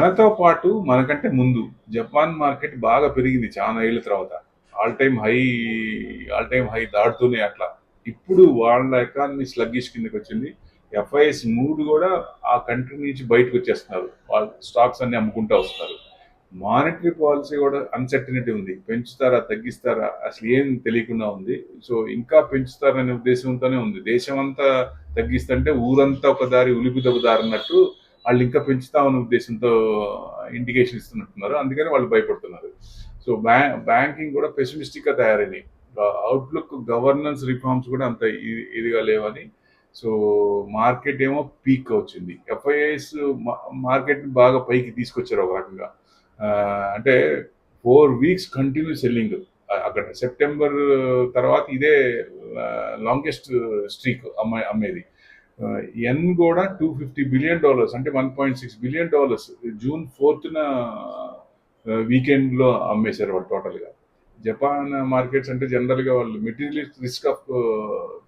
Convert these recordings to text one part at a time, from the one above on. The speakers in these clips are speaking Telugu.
మనతో పాటు మనకంటే ముందు జపాన్ మార్కెట్ బాగా పెరిగింది చాలా ఏళ్ళ తర్వాత. All time high all time high దాటుతూనే అట్లా. ఇప్పుడు వాళ్ళ ఎకానమీ స్లగ్గిష్ కిందకొచ్చింది. ఎఫ్ఐఎస్ మూడ్ కూడా ఆ కంట్రీ నుంచి బయటకు వచ్చేస్తున్నారు. వాళ్ళ స్టాక్స్ అన్ని అమ్ముకుంటూ వస్తున్నారు. మానిటరీ పాలసీ కూడా అన్సర్టనిటీ ఉంది. పెంచుతారా, తగ్గిస్తారా అసలు ఏం తెలియకుండా ఉంది. సో ఇంకా పెంచుతారనే ఉద్దేశంతోనే ఉంది. దేశం అంతా తగ్గిస్తుంటే ఊరంతా ఒక దారి ఉలిపి దారి అన్నట్టు వాళ్ళు ఇంకా పెంచుతామన్న ఉద్దేశంతో ఇండికేషన్ ఇస్తున్నట్టున్నారు. అందుకని వాళ్ళు భయపడుతున్నారు. సో బ్యాంకింగ్ కూడా పెసిమిస్టిక్ గా తయారైంది. అవుట్లుక్ గవర్నెన్స్ రిఫార్మ్స్ కూడా అంత ఇదిగా లేవని. సో మార్కెట్ ఏమో పీక్ వచ్చింది. ఎఫ్ఐఐస్ మార్కెట్ బాగా పైకి తీసుకొచ్చారు ఒక రకంగా. అంటే 4 weeks కంటిన్యూ సెల్లింగ్ అక్కడ. సెప్టెంబర్ తర్వాత ఇదే లాంగెస్ట్ స్ట్రీక్ అమ్మేది. ఎన్ కూడా $250 బిలియన్ అంటే $1.6 బిలియన్ జూన్ 4th వీకెండ్ లో అమ్మేశారు వాళ్ళు టోటల్ గా. జపాన్ మార్కెట్స్ అంటే జనరల్ గా వాళ్ళు material risk of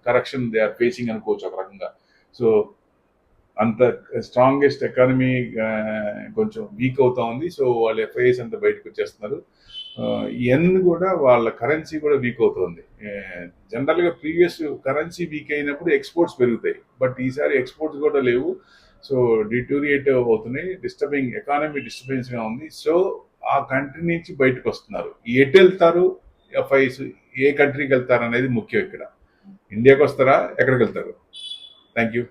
correction they are facing అనుకోవచ్చు ఒక రకంగా. సో అంత స్ట్రాంగెస్ట్ ఎకానమీ కొంచెం వీక్ అవుతా ఉంది. సో వాళ్ళు ఎఫ్ఐఎస్ అంతా బయటకు వచ్చేస్తున్నారు. ఎన్ కూడా వాళ్ళ కరెన్సీ కూడా వీక్ అవుతుంది. జనరల్ గా ప్రీవియస్ కరెన్సీ వీక్ అయినప్పుడు ఎక్స్పోర్ట్స్ పెరుగుతాయి. బట్ ఈసారి ఎక్స్పోర్ట్స్ కూడా లేవు. సో డిటూరియేట్ అవుతున్నాయి. ఎకానమీ డిస్టర్బెన్స్ గా ఉంది. సో ఆ కంట్రీ నుంచి బయటకు వస్తున్నారు. ఎటు వెళ్తారు ఎఫ్ఐఎస్, ఏ కంట్రీకి వెళ్తారు అనేది ముఖ్యం ఇక్కడ. ఇండియాకి వస్తారా, ఎక్కడికి వెళ్తారు? Thank you.